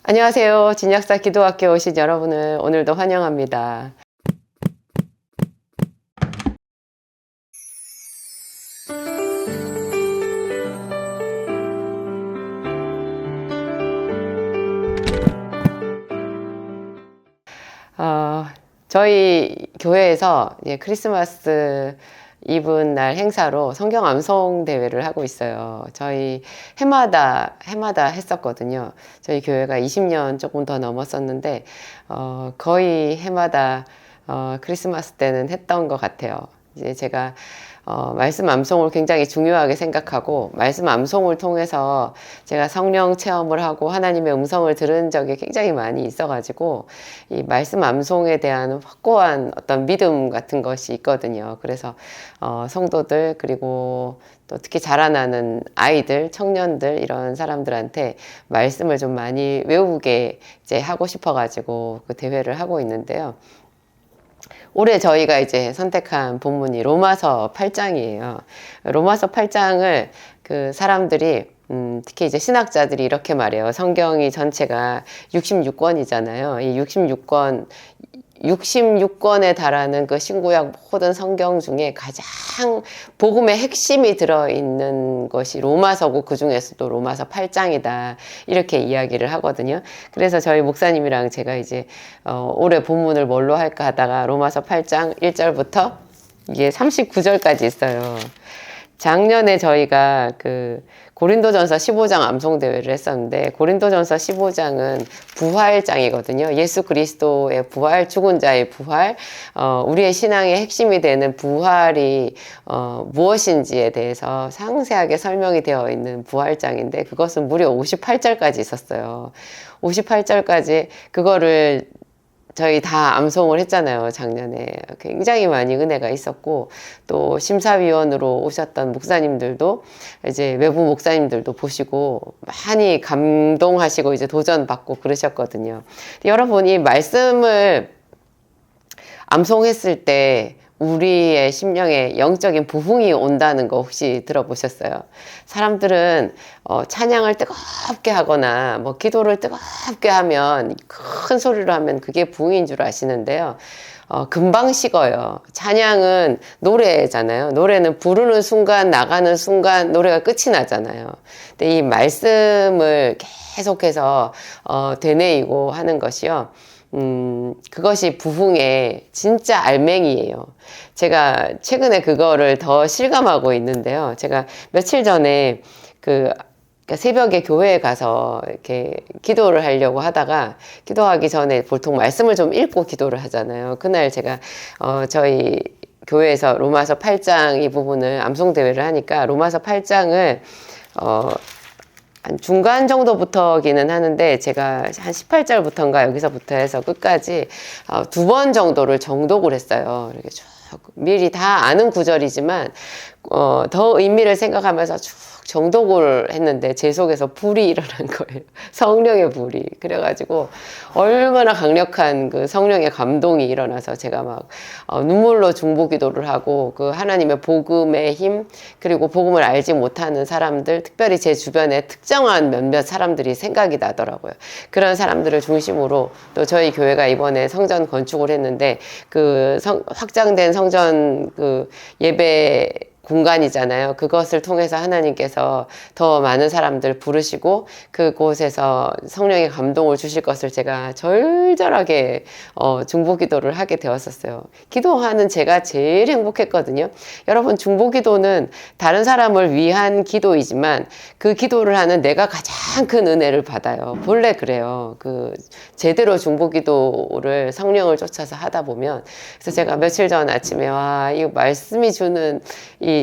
안녕하세요. 진약사 기도학교 오신 여러분을 오늘도 환영합니다. 저희 교회에서 이제 크리스마스 이브 날 행사로 성경 암송 대회를 하고 있어요. 저희 해마다 했었거든요. 저희 교회가 20년 조금 더 넘었었는데, 거의 해마다, 크리스마스 때는 했던 것 같아요. 이제 제가 말씀 암송을 굉장히 중요하게 생각하고, 말씀 암송을 통해서 제가 성령 체험을 하고 하나님의 음성을 들은 적이 굉장히 많이 있어가지고, 이 말씀 암송에 대한 확고한 어떤 믿음 같은 것이 있거든요. 그래서 성도들, 그리고 또 특히 자라나는 아이들, 청년들, 이런 사람들한테 말씀을 좀 많이 외우게 이제 하고 싶어가지고 그 대회를 하고 있는데요. 올해 저희가 이제 선택한 본문이 로마서 8장이에요. 로마서 8장을 그 사람들이 특히 이제 신학자들이 이렇게 말해요. 성경이 전체가 66권이잖아요. 이 66권에 달하는 그 신구약 모든 성경 중에 가장 복음의 핵심이 들어있는 것이 로마서고, 그 중에서도 로마서 8장이다. 이렇게 이야기를 하거든요. 그래서 저희 목사님이랑 제가 이제 올해 본문을 뭘로 할까 하다가 로마서 8장 1절부터 이게 39절까지 있어요. 작년에 저희가 그 고린도전서 15장 암송대회를 했었는데, 고린도전서 15장은 부활장이거든요. 예수 그리스도의 부활, 죽은 자의 부활, 우리의 신앙의 핵심이 되는 부활이 무엇인지에 대해서 상세하게 설명이 되어 있는 부활장인데, 그것은 무려 58절까지 있었어요. 58절까지 그거를 저희 다 암송을 했잖아요, 작년에. 굉장히 많이 은혜가 있었고, 또 심사위원으로 오셨던 목사님들도, 이제 외부 목사님들도 보시고 많이 감동하시고 이제 도전받고 그러셨거든요. 여러분, 이 말씀을 암송했을 때 우리의 심령에 영적인 부흥이 온다는 거 혹시 들어보셨어요? 사람들은 찬양을 뜨겁게 하거나 뭐 기도를 뜨겁게 하면, 큰 소리로 하면 그게 부흥인 줄 아시는데요. 금방 식어요. 찬양은 노래잖아요. 노래는 부르는 순간, 나가는 순간 노래가 끝이 나잖아요. 근데 이 말씀을 계속해서 되뇌이고 하는 것이요, 그것이 부흥의 진짜 알맹이에요. 제가 최근에 그거를 더 실감하고 있는데요. 제가 며칠 전에 그러니까 새벽에 교회에 가서 이렇게 기도를 하려고 하다가, 기도하기 전에 보통 말씀을 좀 읽고 기도를 하잖아요. 그날 제가 저희 교회에서 로마서 8장 이 부분을 암송대회를 하니까 로마서 8장을 한 중간 정도부터기는 하는데, 제가 한 18절부터인가 여기서부터 해서 끝까지 2번 정도를 정독을 했어요. 이렇게 쭉 미리 다 아는 구절이지만 더 의미를 생각하면서 쭉 정독을 했는데, 제 속에서 불이 일어난 거예요. 성령의 불이. 그래가지고 얼마나 강력한 그 성령의 감동이 일어나서 제가 막 눈물로 중보기도를 하고, 그 하나님의 복음의 힘, 그리고 복음을 알지 못하는 사람들, 특별히 제 주변에 특정한 몇몇 사람들이 생각이 나더라고요. 그런 사람들을 중심으로 또 저희 교회가 이번에 성전 건축을 했는데, 그 확장된 성전 그 예배 공간이잖아요. 그것을 통해서 하나님께서 더 많은 사람들 부르시고 그곳에서 성령의 감동을 주실 것을 제가 절절하게 중보기도를 하게 되었었어요. 기도하는 제가 제일 행복했거든요. 여러분, 중보기도는 다른 사람을 위한 기도이지만 그 기도를 하는 내가 가장 큰 은혜를 받아요. 본래 그래요. 그 제대로 중보기도를 성령을 쫓아서 하다 보면. 그래서 제가 며칠 전 아침에, 와, 이 말씀이 주는 이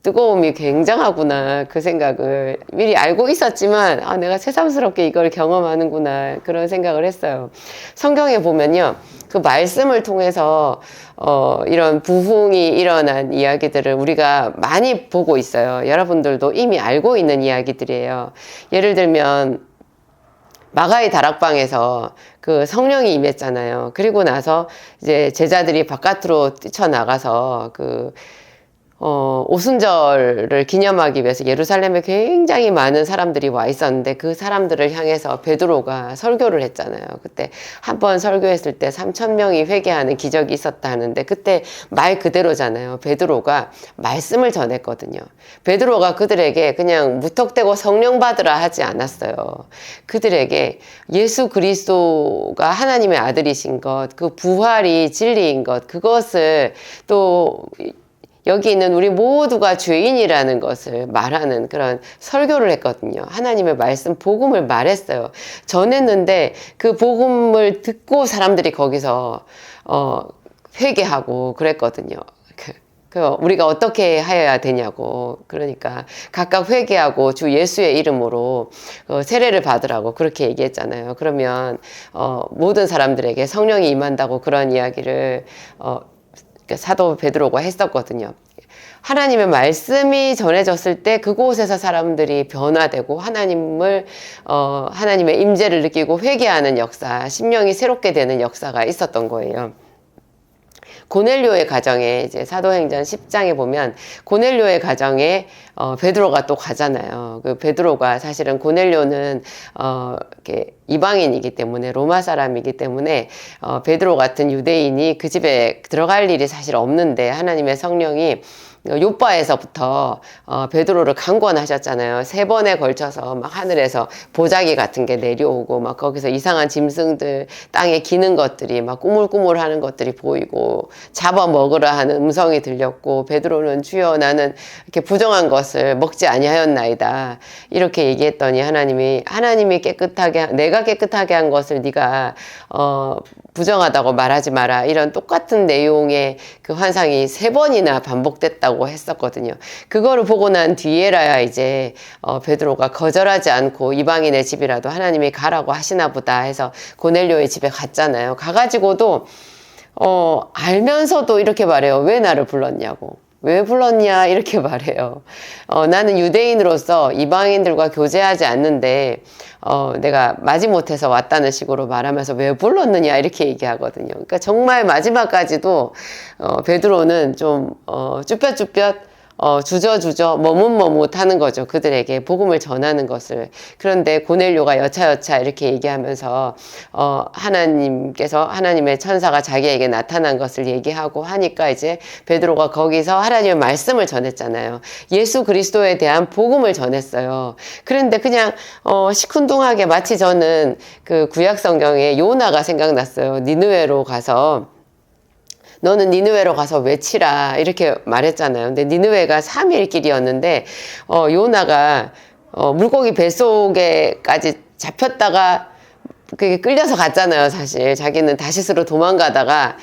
뜨거움이 굉장하구나, 그 생각을 미리 알고 있었지만, 내가 새삼스럽게 이걸 경험하는구나, 그런 생각을 했어요. 성경에 보면요, 그 말씀을 통해서 이런 부흥이 일어난 이야기들을 우리가 많이 보고 있어요. 여러분들도 이미 알고 있는 이야기들이에요. 예를 들면 마가의 다락방에서 그 성령이 임했잖아요. 그리고 나서 이제 제자들이 바깥으로 뛰쳐나가서 그 오순절을 기념하기 위해서 예루살렘에 굉장히 많은 사람들이 와 있었는데 그 사람들을 향해서 베드로가 설교를 했잖아요. 그때 한 번 설교했을 때 3,000명이 회개하는 기적이 있었다 하는데 그때 말 그대로잖아요. 베드로가 말씀을 전했거든요. 베드로가 그들에게 그냥 무턱대고 성령 받으라 하지 않았어요. 그들에게 예수 그리스도가 하나님의 아들이신 것, 그 부활이 진리인 것, 그것을 또 여기 있는 우리 모두가 죄인이라는 것을 말하는 그런 설교를 했거든요. 하나님의 말씀, 복음을 말했어요. 전했는데 그 복음을 듣고 사람들이 거기서 회개하고 그랬거든요. 우리가 어떻게 하여야 되냐고. 그러니까 각각 회개하고 주 예수의 이름으로 세례를 받으라고 그렇게 얘기했잖아요. 그러면 모든 사람들에게 성령이 임한다고 그런 이야기를 사도 베드로가 했었거든요. 하나님의 말씀이 전해졌을 때 그곳에서 사람들이 변화되고 하나님의 임재를 느끼고 회개하는 역사, 심령이 새롭게 되는 역사가 있었던 거예요. 고넬료의 가정에 이제 사도행전 10장에 보면 고넬료의 가정에 베드로가 또 가잖아요. 그 베드로가 사실은 고넬료는 이렇게 이방인이기 때문에 로마 사람이기 때문에 베드로 같은 유대인이 그 집에 들어갈 일이 사실 없는데 하나님의 성령이 요바에서부터 베드로를 강권하셨잖아요. 3번에 걸쳐서 막 하늘에서 보자기 같은 게 내려오고 막 거기서 이상한 짐승들 땅에 기는 것들이 막 꾸물꾸물 하는 것들이 보이고 잡아먹으라 하는 음성이 들렸고 베드로는 주여 나는 이렇게 부정한 것을 먹지 아니하였나이다 이렇게 얘기했더니 하나님이 깨끗하게 내가 깨끗하게 한 것을 네가 부정하다고 말하지 마라 이런 똑같은 내용의 그 환상이 3번이나 반복됐다고 했었거든요. 그거를 보고 난 뒤에라야 이제 베드로가 거절하지 않고 이방인의 집이라도 하나님이 가라고 하시나 보다 해서 고넬료의 집에 갔잖아요. 가가지고도 알면서도 이렇게 말해요. 왜 나를 불렀냐고. 왜 불렀냐 이렇게 말해요. 나는 유대인으로서 이방인들과 교제하지 않는데 내가 마지못해서 왔다는 식으로 말하면서 왜 불렀느냐 이렇게 얘기하거든요. 그러니까 정말 마지막까지도 베드로는 좀 쭈뼛쭈뼛 주저주저 머뭇머뭇 하는 거죠. 그들에게 복음을 전하는 것을. 그런데 고넬료가 여차여차 이렇게 얘기하면서 하나님의 천사가 자기에게 나타난 것을 얘기하고 하니까 이제 베드로가 거기서 하나님의 말씀을 전했잖아요. 예수 그리스도에 대한 복음을 전했어요. 그런데 그냥 시큰둥하게 마치 저는 그 구약 성경에 요나가 생각났어요. 니느웨로 가서 너는 니느웨로 가서 외치라 이렇게 말했잖아요. 근데 니느웨가 3일 길이었는데 요나가 물고기 뱃속에까지 잡혔다가 그게 끌려서 갔잖아요. 사실 자기는 다시스로 도망가다가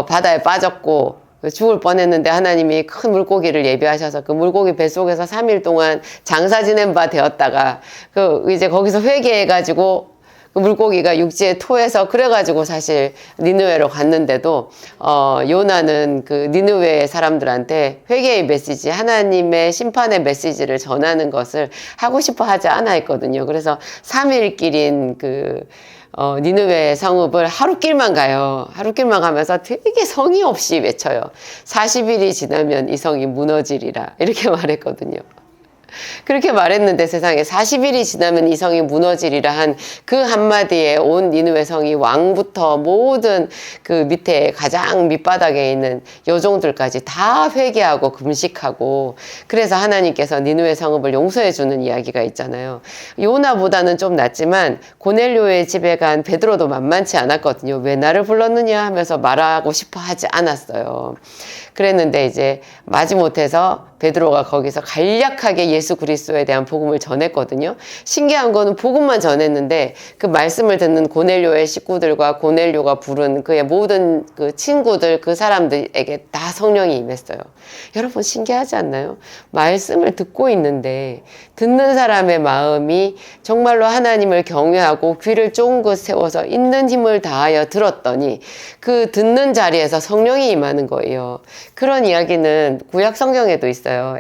바다에 빠졌고 죽을 뻔했는데 하나님이 큰 물고기를 예비하셔서 그 물고기 뱃속에서 3일 동안 장사 지낸 바 되었다가 이제 거기서 회개해가지고 그 물고기가 육지에 토해서 그래가지고 사실 니느웨로 갔는데도 요나는 그 니느웨 사람들한테 회개의 메시지, 하나님의 심판의 메시지를 전하는 것을 하고 싶어 하지 않아 했거든요. 그래서 3일 길인 니느웨 성읍을 하루길만 가요. 하루길만 가면서 되게 성의 없이 외쳐요. 40일이 지나면 이 성이 무너지리라 이렇게 말했거든요. 그렇게 말했는데 세상에 40일이 지나면 이 성이 무너지리라 한 그 한마디에 온 니느웨 성이 왕부터 모든 그 밑에 가장 밑바닥에 있는 여종들까지 다 회개하고 금식하고 그래서 하나님께서 니느웨 성읍을 용서해 주는 이야기가 있잖아요. 요나보다는 좀 낫지만 고넬료의 집에 간 베드로도 만만치 않았거든요. 왜 나를 불렀느냐 하면서 말하고 싶어 하지 않았어요. 그랬는데 이제 마지못해서 베드로가 거기서 간략하게 예수 그리스도에 대한 복음을 전했거든요. 신기한 거는 복음만 전했는데 그 말씀을 듣는 고넬료의 식구들과 고넬료가 부른 그의 모든 그 친구들 그 사람들에게 다 성령이 임했어요. 여러분 신기하지 않나요? 말씀을 듣고 있는데 듣는 사람의 마음이 정말로 하나님을 경외하고 귀를 쫑긋 세워서 있는 힘을 다하여 들었더니 그 듣는 자리에서 성령이 임하는 거예요. 그런 이야기는 구약 성경에도 있어요.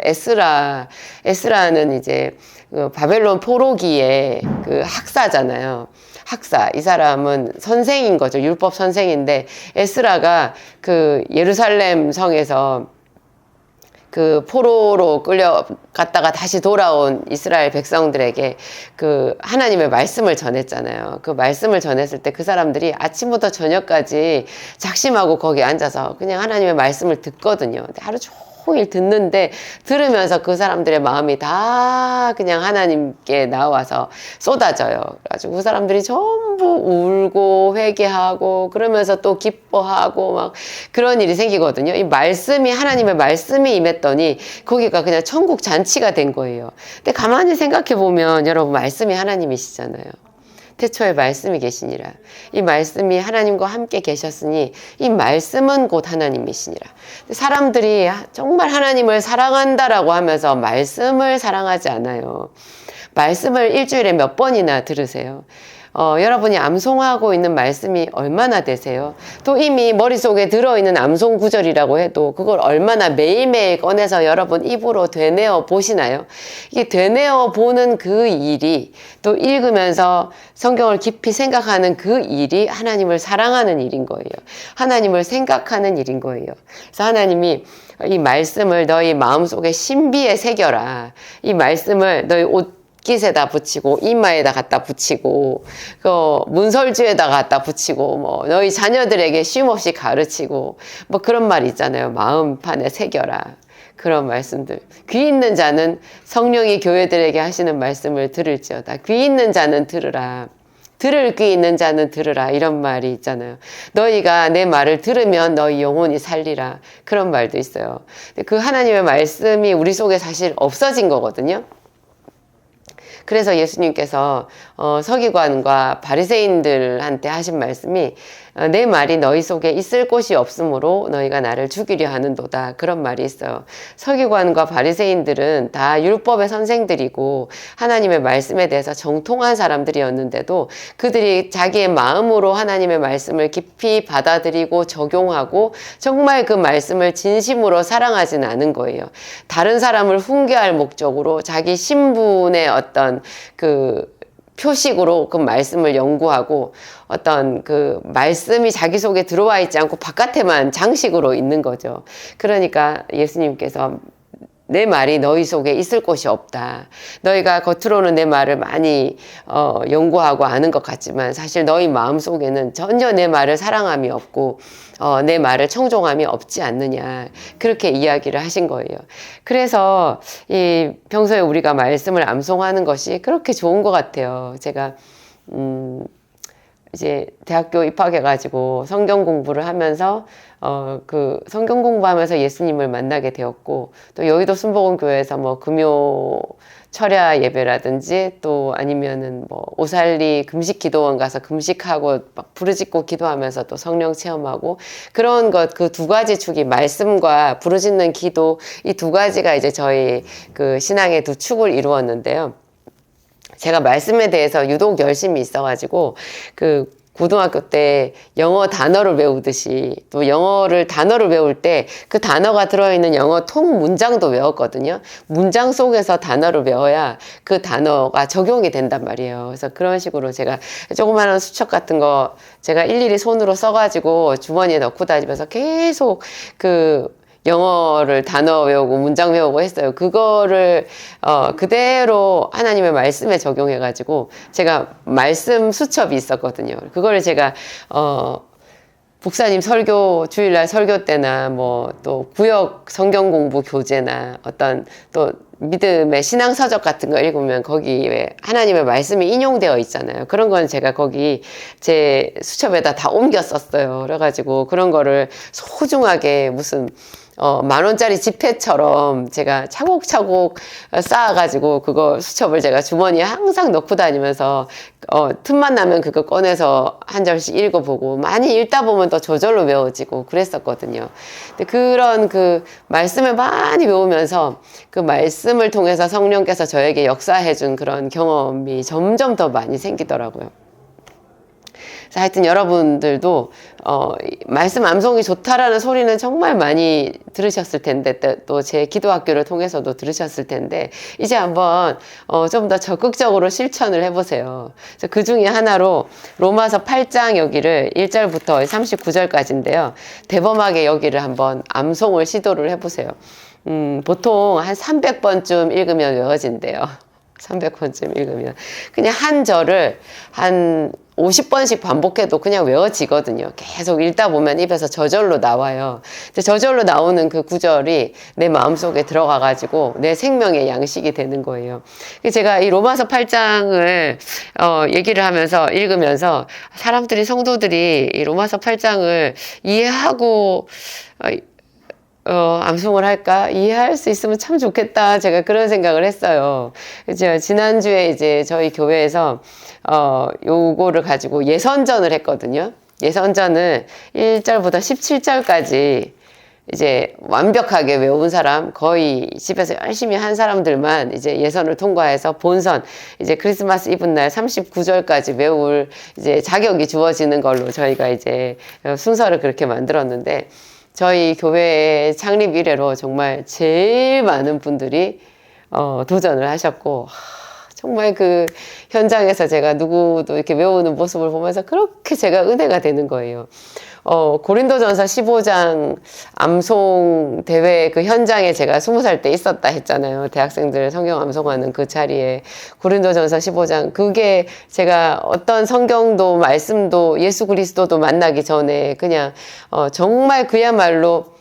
에스라는 이제 그 바벨론 포로기의 그 학사잖아요. 학사. 이 사람은 선생인 거죠. 율법 선생인데 에스라가 그 예루살렘 성에서 그 포로로 끌려갔다가 다시 돌아온 이스라엘 백성들에게 그 하나님의 말씀을 전했잖아요. 그 말씀을 전했을 때 그 사람들이 아침부터 저녁까지 작심하고 거기 앉아서 그냥 하나님의 말씀을 듣거든요. 근데 하루 종일 듣는데 들으면서 그 사람들의 마음이 다 그냥 하나님께 나와서 쏟아져요. 그래가지고 그 사람들이 전부 울고 회개하고 그러면서 또 기뻐하고 막 그런 일이 생기거든요. 이 말씀이 하나님의 말씀이 임했더니 거기가 그냥 천국 잔치가 된 거예요. 근데 가만히 생각해 보면 여러분 말씀이 하나님이시잖아요. 태초에 말씀이 계시니라. 이 말씀이 하나님과 함께 계셨으니 이 말씀은 곧 하나님이시니라. 사람들이 정말 하나님을 사랑한다라고 하면서 말씀을 사랑하지 않아요. 말씀을 일주일에 몇 번이나 들으세요. 여러분이 암송하고 있는 말씀이 얼마나 되세요? 또 이미 머릿속에 들어있는 암송 구절이라고 해도 그걸 얼마나 매일매일 꺼내서 여러분 입으로 되뇌어 보시나요? 이게 되뇌어 보는 그 일이 또 읽으면서 성경을 깊이 생각하는 그 일이 하나님을 사랑하는 일인 거예요. 하나님을 생각하는 일인 거예요. 그래서 하나님이 이 말씀을 너희 마음속에 신비에 새겨라. 이 말씀을 너희 옷깃에다 붙이고 이마에다 갖다 붙이고 그 문설주에다 갖다 붙이고 뭐 너희 자녀들에게 쉼없이 가르치고 뭐 그런 말 있잖아요. 마음판에 새겨라. 그런 말씀들. 귀 있는 자는 성령이 교회들에게 하시는 말씀을 들을지어다. 귀 있는 자는 들으라. 들을 귀 있는 자는 들으라. 이런 말이 있잖아요. 너희가 내 말을 들으면 너희 영혼이 살리라. 그런 말도 있어요. 그 하나님의 말씀이 우리 속에 사실 없어진 거거든요. 그래서 예수님께서 서기관과 바리새인들한테 하신 말씀이 내 말이 너희 속에 있을 곳이 없으므로 너희가 나를 죽이려 하는도다. 그런 말이 있어요. 서기관과 바리새인들은 다 율법의 선생들이고 하나님의 말씀에 대해서 정통한 사람들이었는데도 그들이 자기의 마음으로 하나님의 말씀을 깊이 받아들이고 적용하고 정말 그 말씀을 진심으로 사랑하지는 않은 거예요. 다른 사람을 훈계할 목적으로 자기 신분의 어떤 그 표식으로 그 말씀을 연구하고 어떤 그 말씀이 자기 속에 들어와 있지 않고 바깥에만 장식으로 있는 거죠. 그러니까 예수님께서 내 말이 너희 속에 있을 곳이 없다. 너희가 겉으로는 내 말을 많이 연구하고 아는 것 같지만 사실 너희 마음 속에는 전혀 내 말을 사랑함이 없고 내 말을 청종함이 없지 않느냐. 그렇게 이야기를 하신 거예요. 그래서 이 평소에 우리가 말씀을 암송하는 것이 그렇게 좋은 것 같아요. 제가 이제 대학교 입학해가지고 성경 공부를 하면서 그 성경 공부하면서 예수님을 만나게 되었고 또 여의도 순복음교회에서 뭐 금요 철야 예배라든지 또 아니면은 뭐 오살리 금식 기도원 가서 금식하고 막 부르짖고 기도하면서 또 성령 체험하고 그런 것 그 두 가지 축이 말씀과 부르짖는 기도 이 두 가지가 이제 저희 그 신앙의 두 축을 이루었는데요. 제가 말씀에 대해서 유독 열심히 있어가지고 그 고등학교 때 영어 단어를 외우듯이 또 영어를 단어를 외울 때 그 단어가 들어있는 영어 통 문장도 외웠거든요. 문장 속에서 단어를 외워야 그 단어가 적용이 된단 말이에요. 그래서 그런 식으로 제가 조그마한 수첩 같은 거 제가 일일이 손으로 써가지고 주머니에 넣고 다니면서 계속 그 영어를 단어 외우고 문장 외우고 했어요. 그거를 그대로 하나님의 말씀에 적용해가지고 제가 말씀 수첩이 있었거든요. 그거를 제가 목사님 설교 주일날 설교 때나 뭐 또 구역 성경 공부 교재나 어떤 또 믿음의 신앙 서적 같은 거 읽으면 거기에 하나님의 말씀이 인용되어 있잖아요. 그런 건 제가 거기 제 수첩에다 다 옮겨 썼어요. 그래가지고 그런 거를 소중하게 무슨 10,000원짜리 지폐처럼 제가 차곡차곡 쌓아가지고 그거 수첩을 제가 주머니에 항상 넣고 다니면서 틈만 나면 그거 꺼내서 한 절씩 읽어보고 많이 읽다 보면 또 저절로 외워지고 그랬었거든요. 근데 그런 그 말씀을 많이 외우면서 그 말씀을 통해서 성령께서 저에게 역사해준 그런 경험이 점점 더 많이 생기더라고요. 하여튼 여러분들도 말씀 암송이 좋다라는 소리는 정말 많이 들으셨을 텐데 또 제 기도학교를 통해서도 들으셨을 텐데 이제 한번 좀 더 적극적으로 실천을 해보세요. 그 중에 하나로 로마서 8장 여기를 1절부터 39절까지인데요. 대범하게 여기를 한번 암송을 시도를 해보세요. 보통 한 300번쯤 읽으면 외워진대요. 300번쯤 읽으면. 그냥 한 절을 한 50번씩 반복해도 그냥 외워지거든요. 계속 읽다 보면 입에서 저절로 나와요. 근데 저절로 나오는 그 구절이 내 마음속에 들어가가지고 내 생명의 양식이 되는 거예요. 제가 이 로마서 8장을 얘기를 하면서 읽으면서 사람들이, 성도들이 이 로마서 8장을 이해하고 암송을 할까? 이해할 수 있으면 참 좋겠다. 제가 그런 생각을 했어요. 이제 지난주에 이제 저희 교회에서, 요거를 가지고 예선전을 했거든요. 예선전을 1절부터 17절까지 이제 완벽하게 외운 사람, 거의 집에서 열심히 한 사람들만 이제 예선을 통과해서 본선, 이제 크리스마스 이브날 39절까지 외울 이제 자격이 주어지는 걸로 저희가 이제 순서를 그렇게 만들었는데, 저희 교회 창립 이래로 정말 제일 많은 분들이 도전을 하셨고, 정말 그 현장에서 제가 누구도 이렇게 외우는 모습을 보면서 그렇게 제가 은혜가 되는 거예요. 고린도전서 15장 암송 대회 그 현장에 제가 20살 때 있었다 했잖아요. 대학생들 성경 암송하는 그 자리에 고린도전서 15장, 그게 제가 어떤 성경도 말씀도 예수 그리스도도 만나기 전에 그냥 정말 그야말로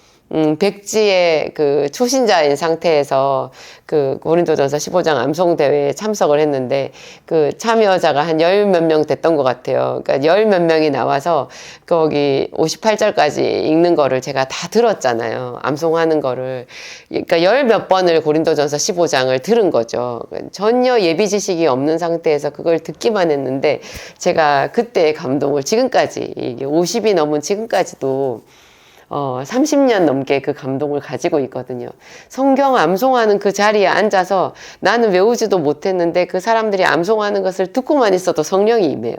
백지의 그 초신자인 상태에서 그 고린도전서 15장 암송대회에 참석을 했는데, 그 참여자가 한 열 몇 명 됐던 것 같아요. 그러니까 열 몇 명이 나와서 거기 58절까지 읽는 거를 제가 다 들었잖아요. 암송하는 거를. 그러니까 열 몇 번을 고린도전서 15장을 들은 거죠. 전혀 예비 지식이 없는 상태에서 그걸 듣기만 했는데, 제가 그때의 감동을 지금까지, 이게 50이 넘은 지금까지도 30년 넘게 그 감동을 가지고 있거든요. 성경 암송하는 그 자리에 앉아서 나는 외우지도 못했는데 그 사람들이 암송하는 것을 듣고만 있어도 성령이 임해요.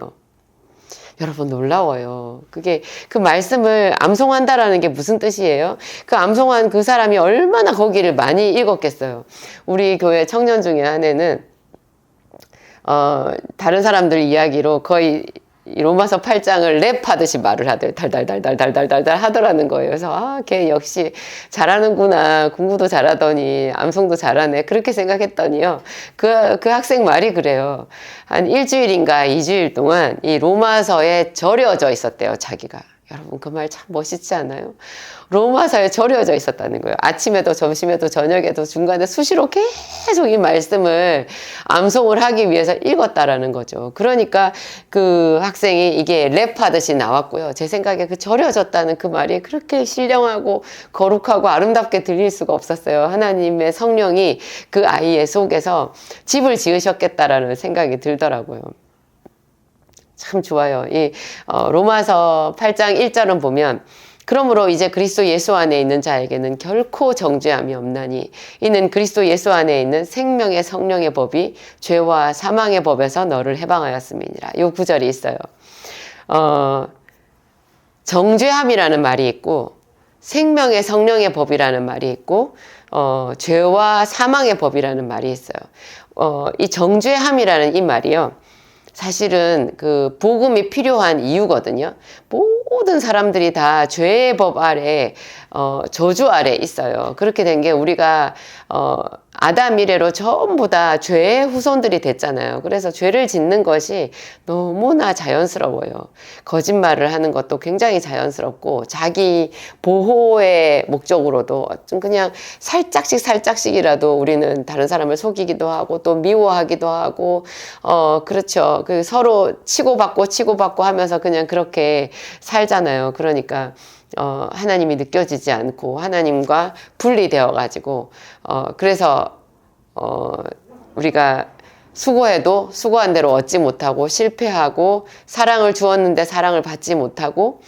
여러분, 놀라워요. 그게, 그 말씀을 암송한다라는 게 무슨 뜻이에요? 그 암송한 그 사람이 얼마나 거기를 많이 읽었겠어요. 우리 교회 청년 중에 한 애는 다른 사람들 이야기로 거의 이 로마서 8장을 랩하듯이 말을 하더래. 달달달달달달달 하더라는 거예요. 그래서 걔 역시 잘하는구나. 공부도 잘하더니 암송도 잘하네. 그렇게 생각했더니요. 그 학생 말이 그래요. 한 일주일인가 2주일 동안 이 로마서에 절여져 있었대요, 자기가. 여러분, 그 말 참 멋있지 않아요? 로마서에 절여져 있었다는 거예요. 아침에도 점심에도 저녁에도 중간에 수시로 계속 이 말씀을 암송을 하기 위해서 읽었다라는 거죠. 그러니까 그 학생이 이게 랩하듯이 나왔고요. 제 생각에 그 절여졌다는 그 말이 그렇게 신령하고 거룩하고 아름답게 들릴 수가 없었어요. 하나님의 성령이 그 아이의 속에서 집을 지으셨겠다라는 생각이 들더라고요. 참 좋아요. 이 로마서 8장 1절은 보면, 그러므로 이제 그리스도 예수 안에 있는 자에게는 결코 정죄함이 없나니 이는 그리스도 예수 안에 있는 생명의 성령의 법이 죄와 사망의 법에서 너를 해방하였음이니라. 이 구절이 있어요. 정죄함이라는 말이 있고 생명의 성령의 법이라는 말이 있고 죄와 사망의 법이라는 말이 있어요. 이 정죄함이라는 이 말이요, 사실은 그 복음이 필요한 이유거든요. 모든 사람들이 다 죄의 법 아래, 저주 아래 있어요. 그렇게 된 게 우리가, 아담 이래로 전부 다 죄의 후손들이 됐잖아요. 그래서 죄를 짓는 것이 너무나 자연스러워요. 거짓말을 하는 것도 굉장히 자연스럽고, 자기 보호의 목적으로도 좀 그냥 살짝씩이라도 우리는 다른 사람을 속이기도 하고 또 미워하기도 하고, 그렇죠. 그 서로 치고받고 하면서 그냥 그렇게 살잖아요. 그러니까 하나님이 느껴지지 않고 하나님과 분리되어 가지고 그래서 우리가 수고해도 수고한 대로 얻지 못하고 실패하고, 사랑을 주었는데 사랑을 받지 못하고,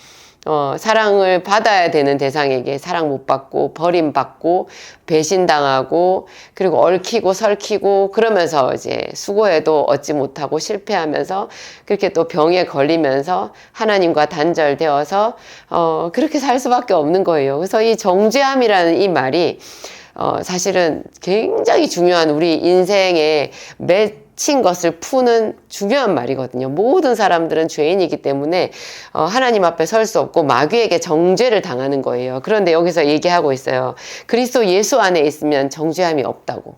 사랑을 받아야 되는 대상에게 사랑 못 받고 버림받고 배신당하고, 그리고 얽히고 설키고, 그러면서 이제 수고해도 얻지 못하고 실패하면서 그렇게 또 병에 걸리면서 하나님과 단절되어서 그렇게 살 수밖에 없는 거예요. 그래서 이 정죄함이라는 이 말이 사실은 굉장히 중요한 우리 인생의 갇힌 것을 푸는 중요한 말이거든요. 모든 사람들은 죄인이기 때문에 하나님 앞에 설 수 없고 마귀에게 정죄를 당하는 거예요. 그런데 여기서 얘기하고 있어요. 그리스도 예수 안에 있으면 정죄함이 없다고.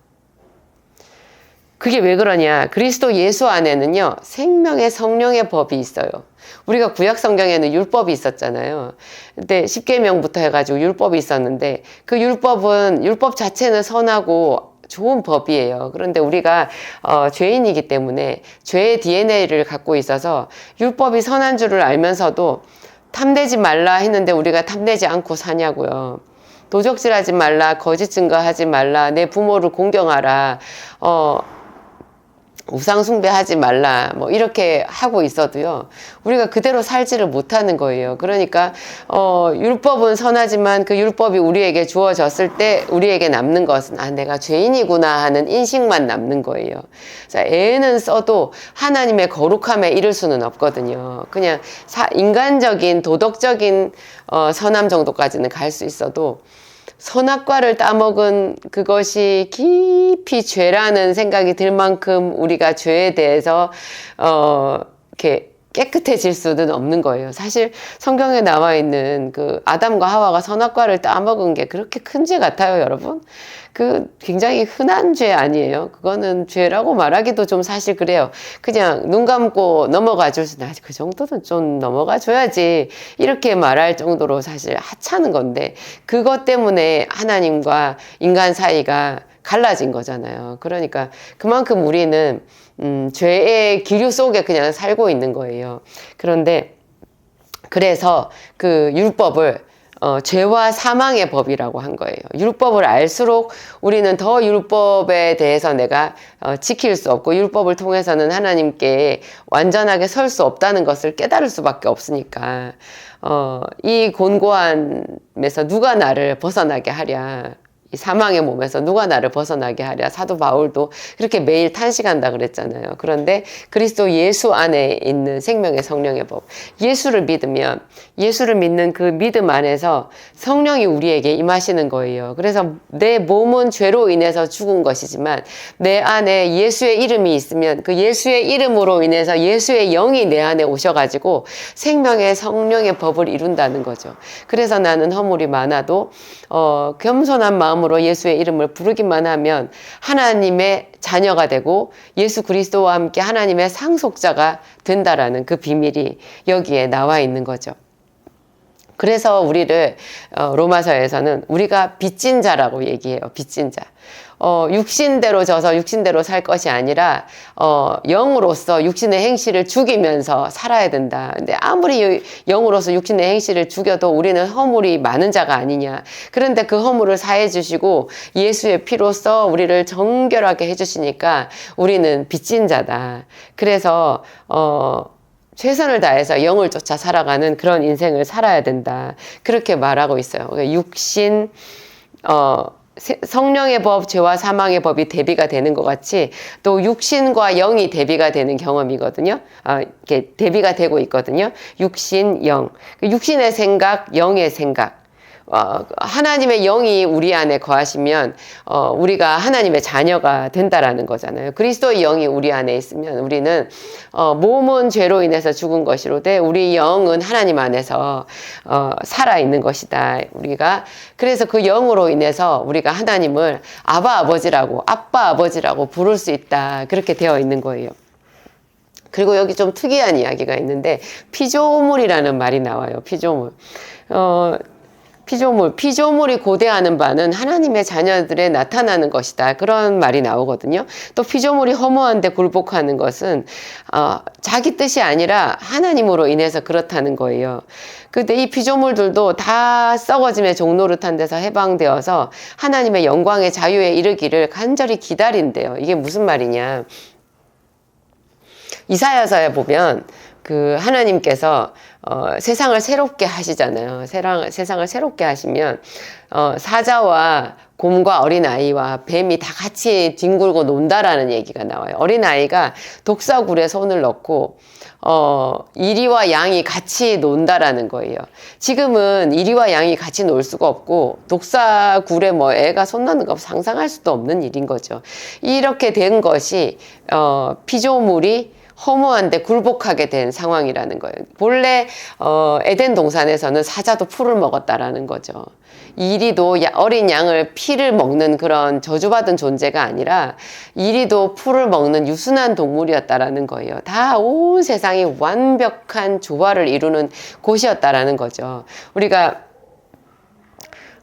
그게 왜 그러냐? 그리스도 예수 안에는요, 생명의 성령의 법이 있어요. 우리가 구약 성경에는 율법이 있었잖아요. 근데 십계명부터 해가지고 율법이 있었는데 그 율법 자체는 선하고 좋은 법이에요. 그런데 우리가 죄인이기 때문에 죄의 DNA를 갖고 있어서 율법이 선한 줄을 알면서도 탐내지 말라 했는데 우리가 탐내지 않고 사냐고요. 도적질하지 말라, 거짓 증거하지 말라, 내 부모를 공경하라, 우상 숭배하지 말라, 뭐 이렇게 하고 있어도요, 우리가 그대로 살지를 못하는 거예요. 그러니까 율법은 선하지만 그 율법이 우리에게 주어졌을 때 우리에게 남는 것은 내가 죄인이구나 하는 인식만 남는 거예요. 자, 애는 써도 하나님의 거룩함에 이를 수는 없거든요. 그냥 인간적인 도덕적인 선함 정도까지는 갈 수 있어도 선악과를 따먹은 그것이 깊이 죄라는 생각이 들 만큼 우리가 죄에 대해서 이렇게 깨끗해질 수는 없는 거예요. 사실 성경에 나와 있는 그 아담과 하와가 선악과를 따먹은 게 그렇게 큰 죄 같아요, 여러분? 그 굉장히 흔한 죄 아니에요. 그거는 죄라고 말하기도 좀 사실 그래요. 그냥 눈 감고 넘어가 줄 수, 그 정도는 좀 넘어가 줘야지, 이렇게 말할 정도로 사실 하찮은 건데, 그것 때문에 하나님과 인간 사이가 갈라진 거잖아요. 그러니까 그만큼 우리는 죄의 기류 속에 그냥 살고 있는 거예요. 그런데 그래서 그 율법을 죄와 사망의 법이라고 한 거예요. 율법을 알수록 우리는 더 율법에 대해서 내가 지킬 수 없고, 율법을 통해서는 하나님께 완전하게 설 수 없다는 것을 깨달을 수밖에 없으니까 이 곤고함에서 누가 나를 벗어나게 하랴, 이 사망의 몸에서 누가 나를 벗어나게 하랴. 사도 바울도 그렇게 매일 탄식한다 그랬잖아요. 그런데 그리스도 예수 안에 있는 생명의 성령의 법, 예수를 믿으면, 예수를 믿는 그 믿음 안에서 성령이 우리에게 임하시는 거예요. 그래서 내 몸은 죄로 인해서 죽은 것이지만 내 안에 예수의 이름이 있으면 그 예수의 이름으로 인해서 예수의 영이 내 안에 오셔가지고 생명의 성령의 법을 이룬다는 거죠. 그래서 나는 허물이 많아도 겸손한 마음으로 예수의 이름을 부르기만 하면 하나님의 자녀가 되고 예수 그리스도와 함께 하나님의 상속자가 된다라는 그 비밀이 여기에 나와 있는 거죠. 그래서 우리를 로마서에서는 우리가 빚진 자라고 얘기해요. 빚진 자. 육신대로 져서 육신대로 살 것이 아니라 영으로서 육신의 행실을 죽이면서 살아야 된다. 근데 아무리 영으로서 육신의 행실을 죽여도 우리는 허물이 많은 자가 아니냐. 그런데 그 허물을 사해 주시고 예수의 피로써 우리를 정결하게 해 주시니까 우리는 빚진 자다. 그래서 최선을 다해서 영을 쫓아 살아가는 그런 인생을 살아야 된다. 그렇게 말하고 있어요. 육신, 성령의 법, 죄와 사망의 법이 대비가 되는 것 같이 또 육신과 영이 대비가 되는 경험이거든요. 이렇게 대비가 되고 있거든요. 육신, 영. 육신의 생각, 영의 생각. 하나님의 영이 우리 안에 거하시면 우리가 하나님의 자녀가 된다라는 거잖아요. 그리스도의 영이 우리 안에 있으면 우리는 몸은 죄로 인해서 죽은 것이로되 우리 영은 하나님 안에서 살아있는 것이다. 우리가 그래서 그 영으로 인해서 우리가 하나님을 아바 아버지라고, 아빠 아버지라고 부를 수 있다. 그렇게 되어 있는 거예요. 그리고 여기 좀 특이한 이야기가 있는데 피조물이라는 말이 나와요. 피조물. 피조물이 고대하는 바는 하나님의 자녀들에 나타나는 것이다. 그런 말이 나오거든요. 또 피조물이 허무한데 굴복하는 것은 자기 뜻이 아니라 하나님으로 인해서 그렇다는 거예요. 근데 이 피조물들도 다 썩어짐의 종노릇한 데서 해방되어서 하나님의 영광의 자유에 이르기를 간절히 기다린대요. 이게 무슨 말이냐. 이사야서에 보면 그 하나님께서 세상을 새롭게 하시잖아요. 세상을 새롭게 하시면 사자와 곰과 어린아이와 뱀이 다 같이 뒹굴고 논다라는 얘기가 나와요. 어린아이가 독사굴에 손을 넣고 이리와 양이 같이 논다라는 거예요. 지금은 이리와 양이 같이 놀 수가 없고, 독사굴에 뭐 애가 손 넣는 거 상상할 수도 없는 일인 거죠. 이렇게 된 것이, 피조물이 허무한데 굴복하게 된 상황이라는 거예요. 본래 에덴 동산에서는 사자도 풀을 먹었다라는 거죠. 이리도 어린 양을 피를 먹는 그런 저주받은 존재가 아니라 이리도 풀을 먹는 유순한 동물이었다라는 거예요. 다 온 세상이 완벽한 조화를 이루는 곳이었다라는 거죠. 우리가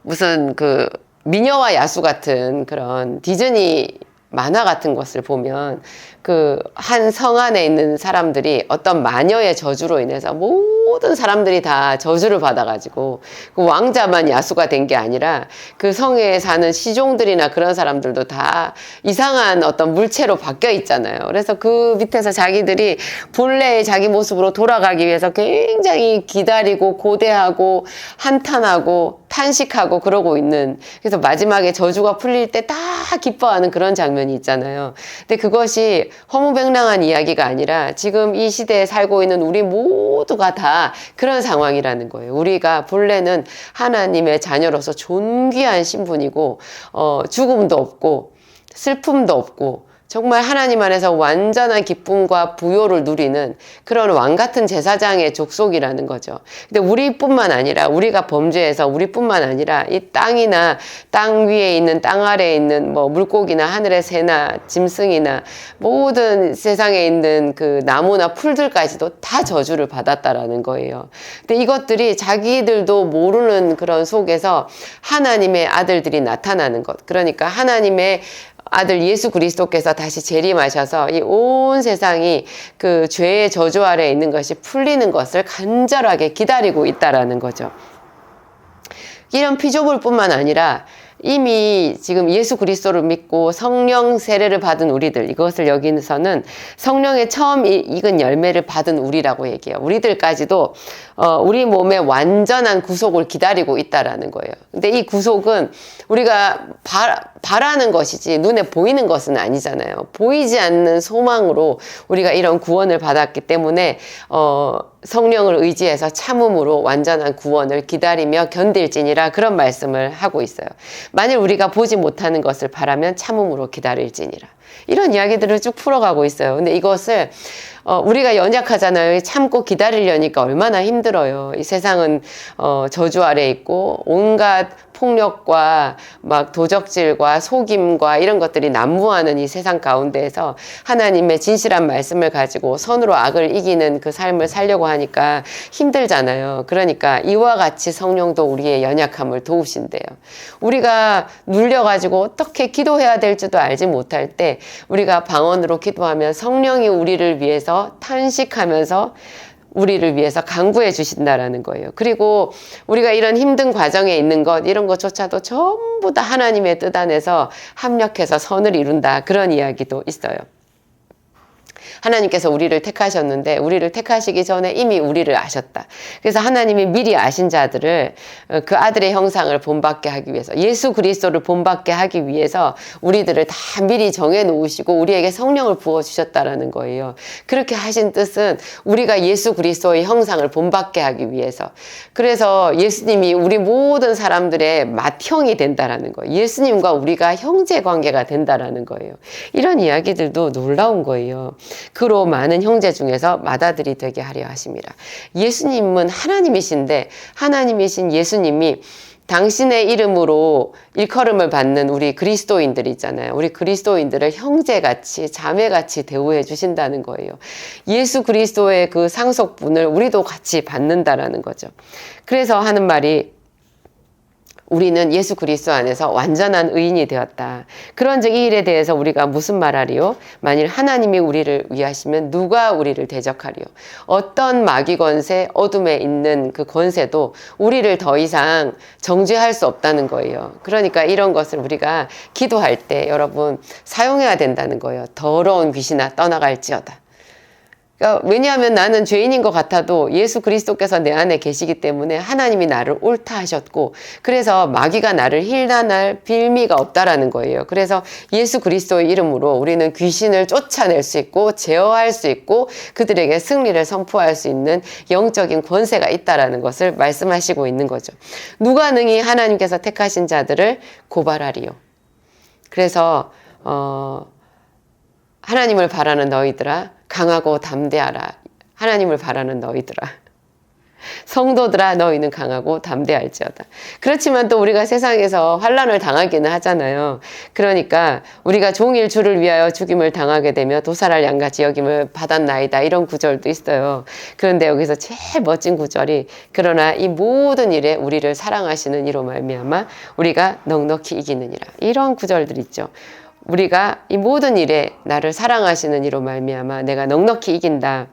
무슨 그 미녀와 야수 같은 그런 디즈니 만화 같은 것을 보면 그 한 성 안에 있는 사람들이 어떤 마녀의 저주로 인해서 모든 사람들이 다 저주를 받아가지고 그 왕자만 야수가 된 게 아니라 그 성에 사는 시종들이나 그런 사람들도 다 이상한 어떤 물체로 바뀌어 있잖아요. 그래서 그 밑에서 자기들이 본래의 자기 모습으로 돌아가기 위해서 굉장히 기다리고 고대하고 한탄하고 탄식하고 그러고 있는, 그래서 마지막에 저주가 풀릴 때 다 기뻐하는 그런 장면이 있잖아요. 근데 그것이 허무맹랑한 이야기가 아니라 지금 이 시대에 살고 있는 우리 모두가 다 그런 상황이라는 거예요. 우리가 본래는 하나님의 자녀로서 존귀한 신분이고, 죽음도 없고 슬픔도 없고 정말 하나님 안에서 완전한 기쁨과 부요를 누리는 그런 왕 같은 제사장의 족속이라는 거죠. 근데 우리뿐만 아니라, 우리가 범죄해서 우리뿐만 아니라 이 땅이나 땅 위에 있는, 땅 아래에 있는 뭐 물고기나 하늘의 새나 짐승이나 모든 세상에 있는 그 나무나 풀들까지도 다 저주를 받았다라는 거예요. 근데 이것들이 자기들도 모르는 그런 속에서 하나님의 아들들이 나타나는 것, 그러니까 하나님의 아들 예수 그리스도께서 다시 재림하셔서 이 온 세상이 그 죄의 저주 아래에 있는 것이 풀리는 것을 간절하게 기다리고 있다라는 거죠. 이런 피조물뿐만 아니라 이미 지금 예수 그리스도를 믿고 성령 세례를 받은 우리들, 이것을 여기서는 성령의 처음 익은 열매를 받은 우리라고 얘기해요. 우리들까지도 우리 몸의 완전한 구속을 기다리고 있다라는 거예요. 근데 이 구속은 우리가 바라는 것이지 눈에 보이는 것은 아니잖아요. 보이지 않는 소망으로 우리가 이런 구원을 받았기 때문에 성령을 의지해서 참음으로 완전한 구원을 기다리며 견딜지니라, 그런 말씀을 하고 있어요. 만일 우리가 보지 못하는 것을 바라면 참음으로 기다릴지니라. 이런 이야기들을 쭉 풀어가고 있어요. 근데 이것을 우리가 연약하잖아요. 참고 기다리려니까 얼마나 힘들어요. 이 세상은 저주 아래 있고 온갖 폭력과 막 도적질과 속임과 이런 것들이 난무하는 이 세상 가운데에서 하나님의 진실한 말씀을 가지고 선으로 악을 이기는 그 삶을 살려고 하니까 힘들잖아요. 그러니까 이와 같이 성령도 우리의 연약함을 도우신대요. 우리가 눌려가지고 어떻게 기도해야 될지도 알지 못할 때 우리가 방언으로 기도하면 성령이 우리를 위해서 탄식하면서 우리를 위해서 간구해 주신다라는 거예요. 그리고 우리가 이런 힘든 과정에 있는 것, 이런 것조차도 전부 다 하나님의 뜻 안에서 합력해서 선을 이룬다, 그런 이야기도 있어요. 하나님께서 우리를 택하셨는데 우리를 택하시기 전에 이미 우리를 아셨다. 그래서 하나님이 미리 아신 자들을 그 아들의 형상을 본받게 하기 위해서, 예수 그리스도를 본받게 하기 위해서 우리들을 다 미리 정해 놓으시고 우리에게 성령을 부어주셨다라는 거예요. 그렇게 하신 뜻은 우리가 예수 그리스도의 형상을 본받게 하기 위해서, 그래서 예수님이 우리 모든 사람들의 맏형이 된다라는 거예요. 예수님과 우리가 형제 관계가 된다라는 거예요. 이런 이야기들도 놀라운 거예요. 그로 많은 형제 중에서 맏아들이 되게 하려 하심이라. 예수님은 하나님이신데 하나님이신 예수님이 당신의 이름으로 일컬음을 받는 우리 그리스도인들 있잖아요. 우리 그리스도인들을 형제같이 자매같이 대우해 주신다는 거예요. 예수 그리스도의 그 상속분을 우리도 같이 받는다라는 거죠. 그래서 하는 말이, 우리는 예수 그리스도 안에서 완전한 의인이 되었다. 그런즉 이 일에 대해서 우리가 무슨 말하리요? 만일 하나님이 우리를 위하시면 누가 우리를 대적하리요? 어떤 마귀 권세, 어둠에 있는 그 권세도 우리를 더 이상 정죄할 수 없다는 거예요. 그러니까 이런 것을 우리가 기도할 때 여러분 사용해야 된다는 거예요. 더러운 귀신아 떠나갈지어다. 그러니까 왜냐하면 나는 죄인인 것 같아도 예수 그리스도께서 내 안에 계시기 때문에 하나님이 나를 옳다 하셨고, 그래서 마귀가 나를 힐난할 빌미가 없다라는 거예요. 그래서 예수 그리스도의 이름으로 우리는 귀신을 쫓아낼 수 있고 제어할 수 있고 그들에게 승리를 선포할 수 있는 영적인 권세가 있다라는 것을 말씀하시고 있는 거죠. 누가 능히 하나님께서 택하신 자들을 고발하리요. 그래서 하나님을 바라는 너희들아 강하고 담대하라. 하나님을 바라는 너희들아, 성도들아 너희는 강하고 담대할지어다. 그렇지만 또 우리가 세상에서 환난을 당하기는 하잖아요. 그러니까 우리가 종일 주를 위하여 죽임을 당하게 되며 도살할 양같이 여김을 받았나이다, 이런 구절도 있어요. 그런데 여기서 제일 멋진 구절이 그러나 이 모든 일에 우리를 사랑하시는 이로 말미암아 우리가 넉넉히 이기느니라, 이런 구절들 있죠. 우리가 이 모든 일에 나를 사랑하시는 이로 말미암아 내가 넉넉히 이긴다.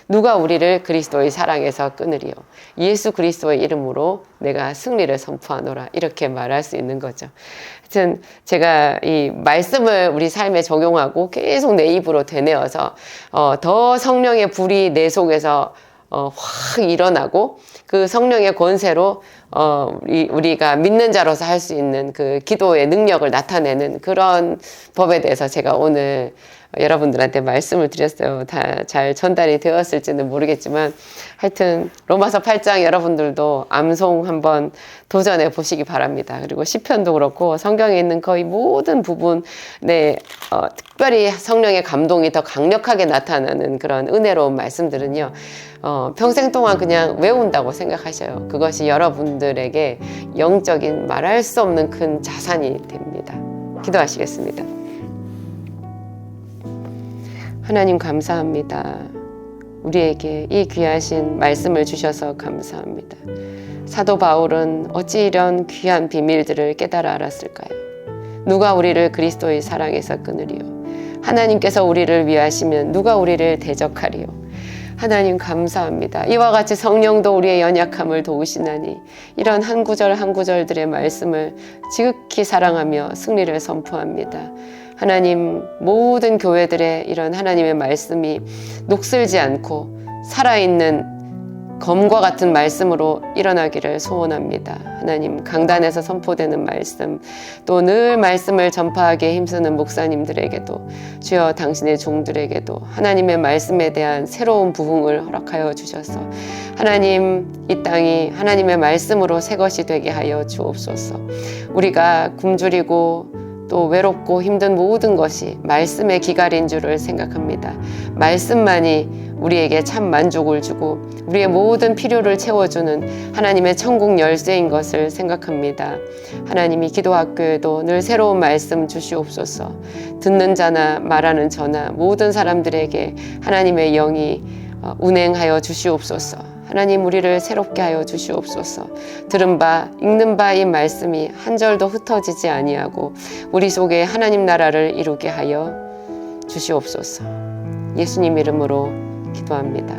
누가 우리를 그리스도의 사랑에서 끊으리요. 예수 그리스도의 이름으로 내가 승리를 선포하노라, 이렇게 말할 수 있는 거죠. 하여튼 제가 이 말씀을 우리 삶에 적용하고 계속 내 입으로 되뇌어서 더 성령의 불이 내 속에서 확 일어나고 그 성령의 권세로 우리가 믿는 자로서 할 수 있는 그 기도의 능력을 나타내는 그런 법에 대해서 제가 오늘 여러분들한테 말씀을 드렸어요. 다 잘 전달이 되었을지는 모르겠지만 하여튼 로마서 8장 여러분들도 암송 한번 도전해 보시기 바랍니다. 그리고 시편도 그렇고 성경에 있는 거의 모든 부분에 특별히 성령의 감동이 더 강력하게 나타나는 그런 은혜로운 말씀들은요, 평생 동안 그냥 외운다고 생각하셔요. 그것이 여러분들에게 영적인 말할 수 없는 큰 자산이 됩니다. 기도하시겠습니다. 하나님 감사합니다. 우리에게 이 귀하신 말씀을 주셔서 감사합니다. 사도 바울은 어찌 이런 귀한 비밀들을 깨달아 알았을까요? 누가 우리를 그리스도의 사랑에서 끊으리요? 하나님께서 우리를 위하시면 누가 우리를 대적하리요? 하나님 감사합니다. 이와 같이 성령도 우리의 연약함을 도우시나니 이런 한 구절 한 구절들의 말씀을 지극히 사랑하며 승리를 선포합니다. 하나님, 모든 교회들의 이런 하나님의 말씀이 녹슬지 않고 살아있는 검과 같은 말씀으로 일어나기를 소원합니다. 하나님, 강단에서 선포되는 말씀, 또 늘 말씀을 전파하기에 힘쓰는 목사님들에게도, 주여 당신의 종들에게도 하나님의 말씀에 대한 새로운 부흥을 허락하여 주셔서 하나님, 이 땅이 하나님의 말씀으로 새 것이 되게 하여 주옵소서. 우리가 굶주리고 또 외롭고 힘든 모든 것이 말씀의 기갈인 줄을 생각합니다. 말씀만이 우리에게 참 만족을 주고 우리의 모든 필요를 채워주는 하나님의 천국 열쇠인 것을 생각합니다. 하나님이 기도학교에도 늘 새로운 말씀 주시옵소서. 듣는 자나 말하는 저나 모든 사람들에게 하나님의 영이 운행하여 주시옵소서. 하나님, 우리를 새롭게 하여 주시옵소서. 들은 바 읽는 바 이 말씀이 한 절도 흩어지지 아니하고 우리 속에 하나님 나라를 이루게 하여 주시옵소서. 예수님 이름으로 기도합니다.